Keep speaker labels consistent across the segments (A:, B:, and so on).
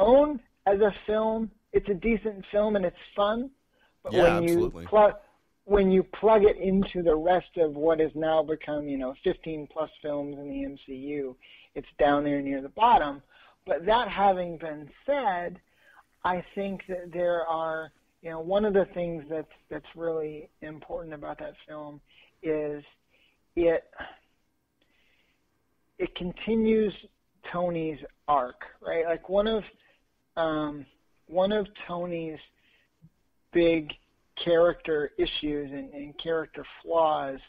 A: own as a film, it's a decent film and it's fun. But
B: absolutely.
A: When you plug it into the rest of what has now become, 15 plus films in the MCU, it's down there near the bottom. But that having been said, I think that there are, one of the things that's really important about that film is it continues Tony's arc, right? Like one of Tony's big character issues and character flaws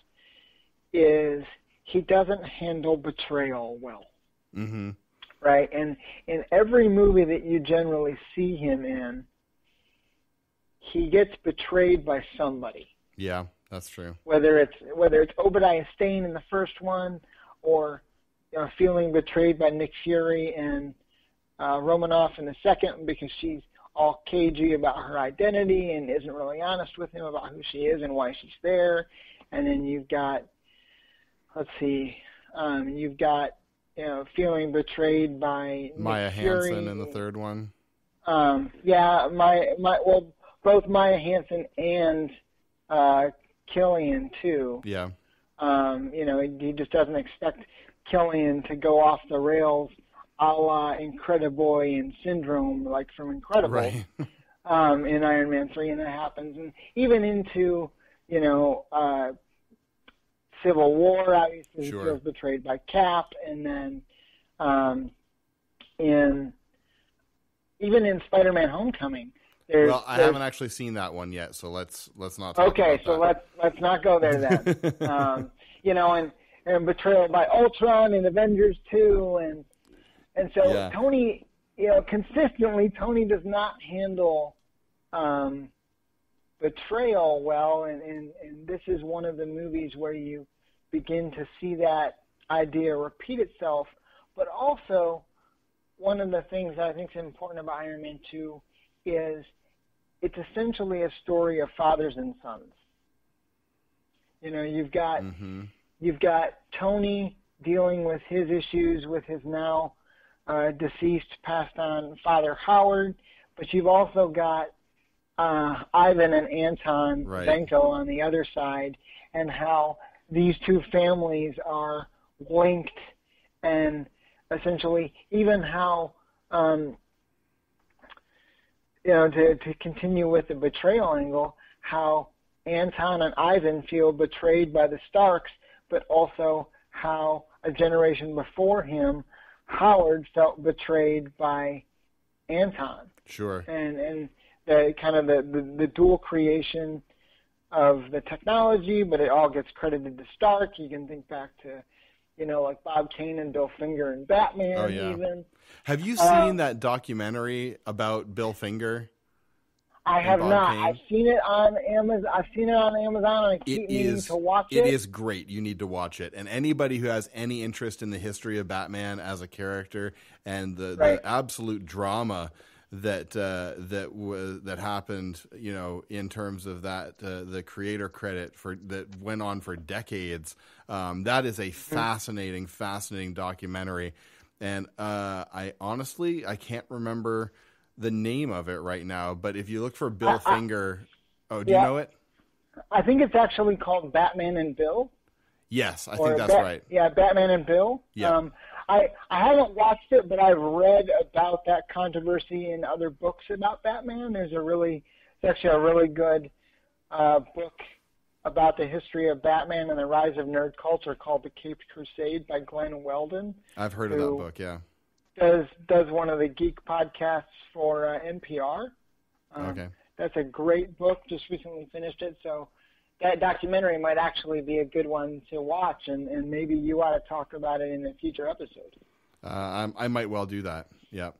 A: is he doesn't handle betrayal well.
B: Mm-hmm.
A: Right? And in every movie that you generally see him in, he gets betrayed by somebody.
B: Yeah, that's true.
A: Whether it's Obadiah Stane in the first one, or feeling betrayed by Nick Fury and Romanoff in the second because she's all cagey about her identity and isn't really honest with him about who she is and why she's there. And then you've got, feeling betrayed by
B: Maya
A: Nick Fury.
B: Hansen in the third one.
A: Both Maya Hansen and Killian too.
B: Yeah.
A: He just doesn't expect Killian to go off the rails, a la Incrediboy and Syndrome, like from Incredibles,
B: right.
A: In Iron Man 3, and that happens. And even into, Civil War, obviously,
B: Sure.
A: he feels betrayed by Cap, and then even in Spider-Man: Homecoming.
B: Well, I haven't actually seen that one yet, so let's not talk
A: okay,
B: about
A: so
B: that.
A: let's not go there then. And betrayal by Ultron in Avengers 2, and so
B: Yeah.
A: Tony, consistently Tony does not handle betrayal well, and this is one of the movies where you begin to see that idea repeat itself. But also, one of the things that I think is important about Iron Man 2 is it's essentially a story of fathers and sons. You've got Tony dealing with his issues with his now deceased, passed on father Howard, but you've also got Ivan and Anton
B: Right.
A: Benko on the other side, and how these two families are linked, and essentially even how to continue with the betrayal angle, how Anton and Ivan feel betrayed by the Starks, but also how a generation before him, Howard felt betrayed by Anton.
B: Sure.
A: And the kind of the dual creation of the technology, but it all gets credited to Stark. You can think back to, like Bob Kane and Bill Finger and Batman.
B: Oh, yeah.
A: Even.
B: Have you seen that documentary about Bill Finger?
A: I have
B: Bob
A: not.
B: Kane?
A: I've seen it on Amazon, and I keep meaning to watch it.
B: It is great. You need to watch it. And anybody who has any interest in the history of Batman as a character and the absolute drama that happened, in terms of that the creator credit that went on for decades. That is a fascinating documentary. And I can't remember the name of it right now, but if you look for Bill Finger, do you know it?
A: I think it's actually called Batman and Bill.
B: Yes, I think that's right.
A: Yeah, Batman and Bill.
B: Yeah.
A: I haven't watched it, but I've read about that controversy in other books about Batman. There's actually a really good book about the history of Batman and the rise of nerd culture called The Caped Crusade by Glenn Weldon.
B: I've heard of that book, yeah.
A: Does one of the Geek podcasts for NPR.
B: Okay.
A: That's a great book. Just recently finished it, so that documentary might actually be a good one to watch, and maybe you ought to talk about it in a future episode.
B: I might well do that. Yeah.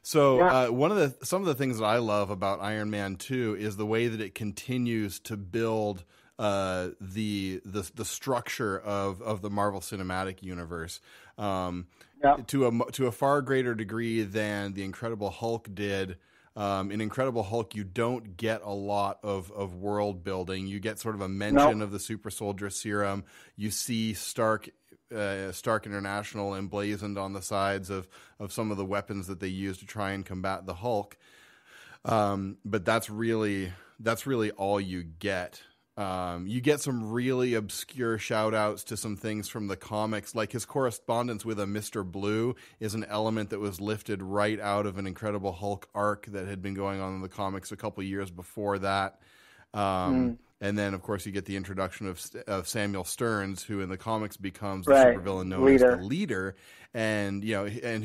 B: So some of the things that I love about Iron Man 2 is the way that it continues to build the structure of the Marvel Cinematic Universe to a far greater degree than the Incredible Hulk did. In Incredible Hulk, you don't get a lot of world building. You get sort of a mention of the super soldier serum. You see Stark Stark International emblazoned on the sides of some of the weapons that they use to try and combat the Hulk. But that's really all you get. You get some really obscure shout outs to some things from the comics, like his correspondence with a Mr. Blue is an element that was lifted right out of an Incredible Hulk arc that had been going on in the comics a couple years before that. And then, of course, you get the introduction of Samuel Stearns, who in the comics becomes the supervillain known as the Leader, and and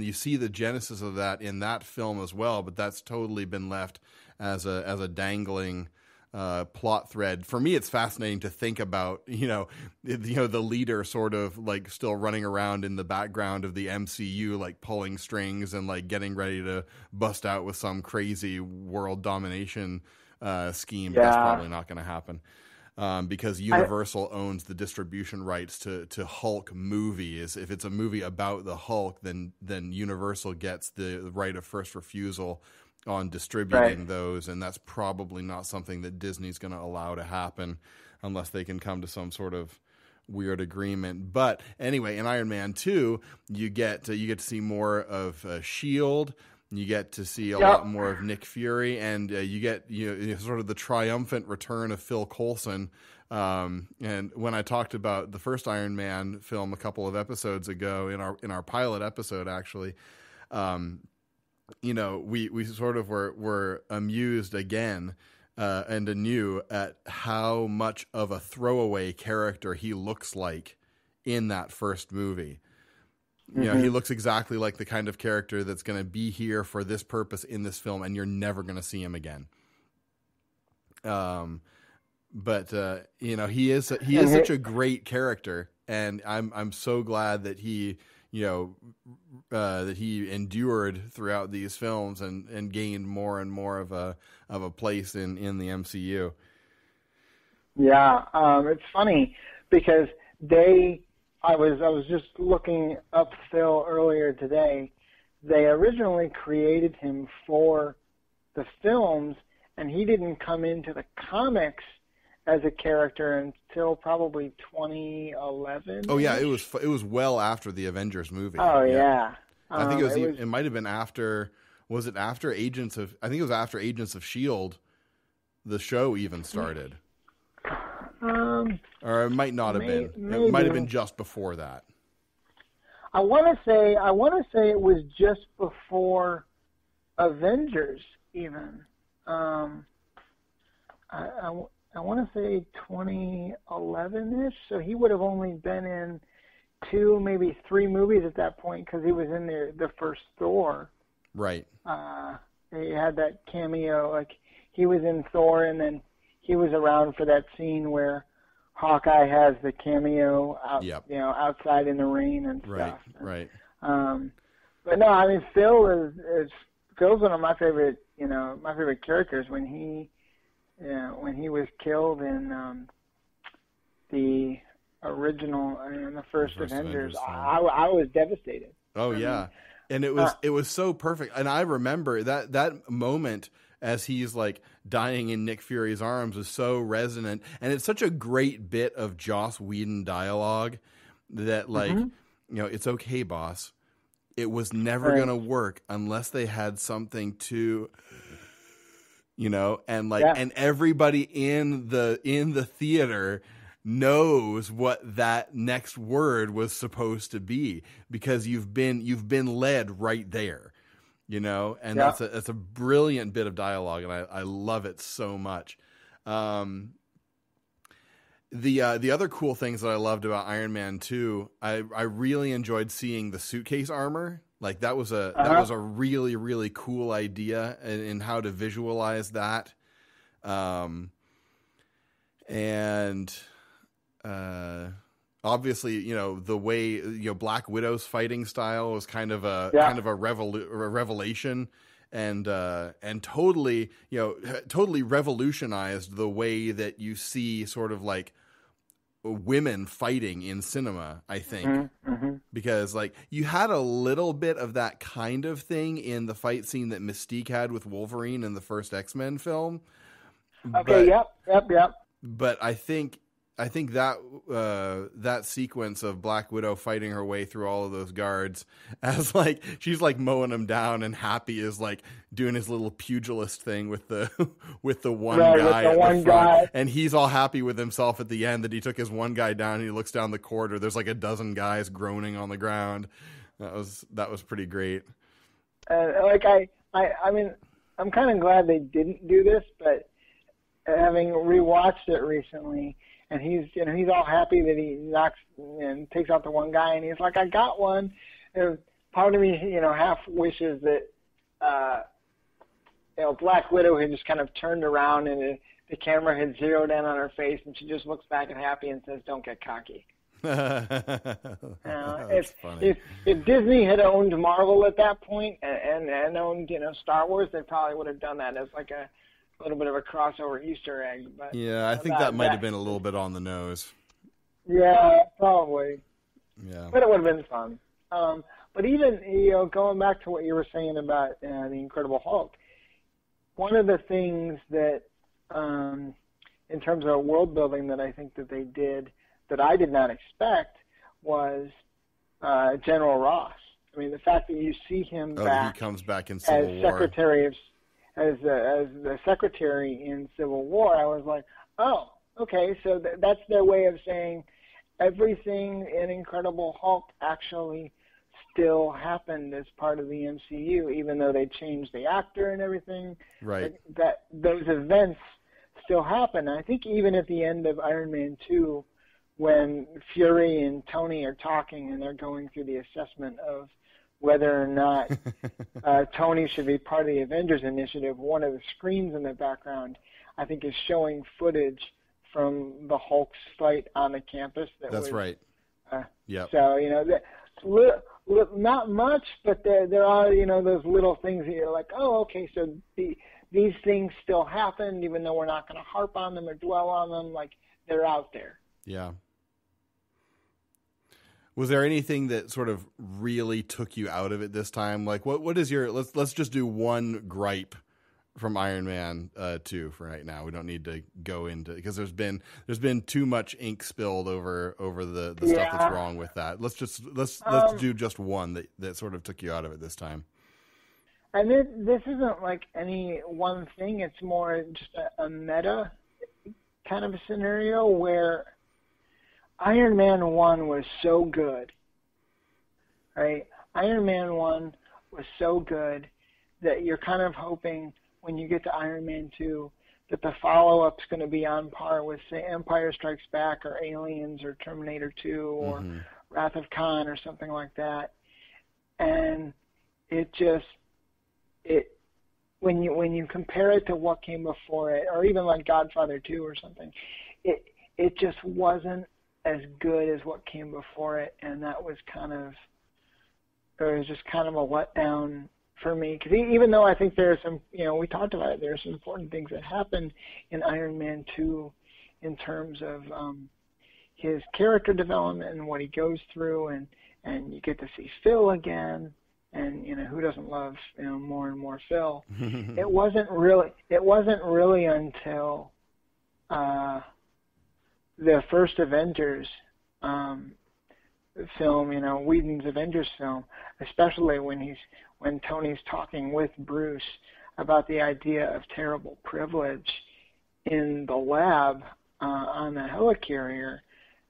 B: you see the genesis of that in that film as well. But that's totally been left as a dangling plot thread. For me, it's fascinating to think about, the Leader sort of like still running around in the background of the MCU, like pulling strings and like getting ready to bust out with some crazy world domination scheme. That's probably not going to happen because Universal owns the distribution rights to Hulk movies. If it's a movie about the Hulk, then Universal gets the right of first refusal on distributing those, and that's probably not something that Disney's going to allow to happen unless they can come to some sort of weird agreement. But anyway, in Iron Man 2, you get to see more of S.H.I.E.L.D., you get to see a lot more of Nick Fury, and you get sort of the triumphant return of Phil Coulson. And when I talked about the first Iron Man film a couple of episodes ago in our pilot episode, actually, we sort of were amused again and anew at how much of a throwaway character he looks like in that first movie. He looks exactly like the kind of character that's going to be here for this purpose in this film, and you're never going to see him again. But he is such a great character, and I'm so glad that he endured throughout these films and gained more and more of a place in the MCU.
A: Yeah, it's funny because I was just looking up Phil earlier today. They originally created him for the films, and he didn't come into the comics as a character until probably 2011.
B: Oh yeah, it was well after the Avengers movie.
A: Oh yeah.
B: I think it might have been after. Was it after Agents of? I think it was after Agents of S.H.I.E.L.D. The show even started. Or it might not have been.
A: Maybe.
B: It might have been just before that.
A: I want to say it was just before Avengers even. I want to say 2011-ish. So he would have only been in 2, maybe 3 movies at that point because he was in the first Thor.
B: Right.
A: He had that cameo, like he was in Thor, and then he was around for that scene where Hawkeye has the cameo outside in the rain and stuff.
B: Right.
A: But no, I mean Phil's one of my favorite characters when he was killed in the original in the first Avengers. I was devastated.
B: Oh yeah. And it was so perfect. And I remember that moment as he's like dying in Nick Fury's arms is so resonant. And it's such a great bit of Joss Whedon dialogue that it's okay, boss. It was never going to work unless they had something to, and everybody in the theater knows what that next word was supposed to be because you've been led right there, and that's a brilliant bit of dialogue, and I love it so much. The other cool things that I loved about Iron Man 2, I really enjoyed seeing the suitcase armor. Like that was a really, really cool idea in how to visualize that. Obviously, the way Black Widow's fighting style was kind of a revelation, and totally revolutionized the way that you see sort of like women fighting in cinema, I think. Because like you had a little bit of that kind of thing in the fight scene that Mystique had with Wolverine in the first X-Men film.
A: Okay, yep.
B: But I think that sequence of Black Widow fighting her way through all of those guards as like she's like mowing them down, and Happy is like doing his little pugilist thing with the one guy at the front, and he's all happy with himself at the end that he took his one guy down, and he looks down the corridor. There's like a dozen guys groaning on the ground. That was pretty great.
A: Like I mean, I'm kind of glad they didn't do this, but having rewatched it recently. And he's all happy that he knocks and takes out the one guy, and he's like, I got one. And part of me, half wishes that, Black Widow had just kind of turned around and the camera had zeroed in on her face, and she just looks back at Happy and says, "Don't get cocky." If Disney had owned Marvel at that point and owned Star Wars, they probably would have done that as like a little bit of a crossover Easter egg. But
B: yeah, I think that might have been a little bit on the nose.
A: Yeah, probably.
B: Yeah,
A: but it would have been fun. But even going back to what you were saying about the Incredible Hulk, one of the things that in terms of world building that I think that they did that I did not expect was General Ross. I mean, the fact that you see him back,
B: he comes back in Civil War
A: as the secretary in Civil War, I was like, oh, okay, so that's their way of saying everything in Incredible Hulk actually still happened as part of the MCU, even though they changed the actor and everything.
B: Right.
A: That those events still happen. I think even at the end of Iron Man 2, when Fury and Tony are talking and they're going through the assessment of whether or not Tony should be part of the Avengers Initiative, one of the screens in the background, I think, is showing footage from the Hulk's fight on the campus.
B: That's right. Yeah.
A: So, not much, but there are, those little things that you're like, oh, okay, so these things still happen, even though we're not going to harp on them or dwell on them. Like, they're out there.
B: Yeah. Was there anything that sort of really took you out of it this time? Like, what is your? Let's just do one gripe from Iron Man 2 for right now. We don't need to go into, because there's been too much ink spilled over the stuff that's wrong with that. Let's do just one that sort of took you out of it this time.
A: And this isn't like any one thing. It's more just a meta kind of a scenario where Iron Man 1 was so good, right? Iron Man 1 was so good that you're kind of hoping when you get to Iron Man 2 that the follow-up's going to be on par with, say, Empire Strikes Back or Aliens or Terminator 2 or Wrath of Khan or something like that. And when you compare it to what came before it, or even like Godfather 2 or something, it just wasn't as good as what came before it, and that was just kind of a letdown for me. Because even though I think there are some, we talked about it, there are some important things that happen in Iron Man 2 in terms of his character development and what he goes through, and you get to see Phil again, and who doesn't love more and more Phil. It wasn't really until the first Avengers film, Whedon's Avengers film, especially when Tony's talking with Bruce about the idea of terrible privilege in the lab on the helicarrier,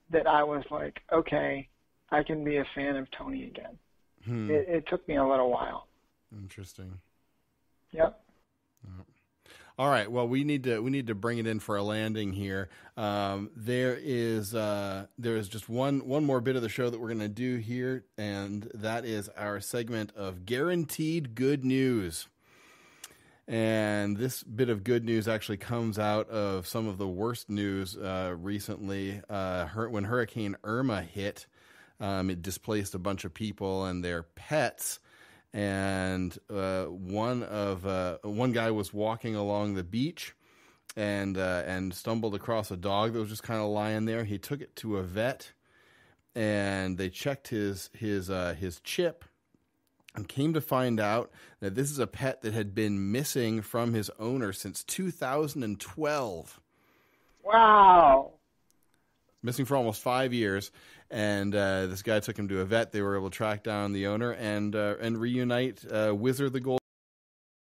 A: that I was like, okay, I can be a fan of Tony again. It took me a little while.
B: Interesting.
A: Yep.
B: All right. Well, we need to bring it in for a landing here. There is just one more bit of the show that we're going to do here, and that is our segment of Guaranteed Good News. And this bit of good news actually comes out of some of the worst news recently. When Hurricane Irma hit, it displaced a bunch of people and their pets. And one guy was walking along the beach and stumbled across a dog that was just kind of lying there. He took it to a vet, and they checked his chip, and came to find out that this is a pet that had been missing from his owner since 2012.
A: Wow.
B: missing for almost 5 years. And this guy took him to a vet. They were able to track down the owner and reunite Wizard the Golden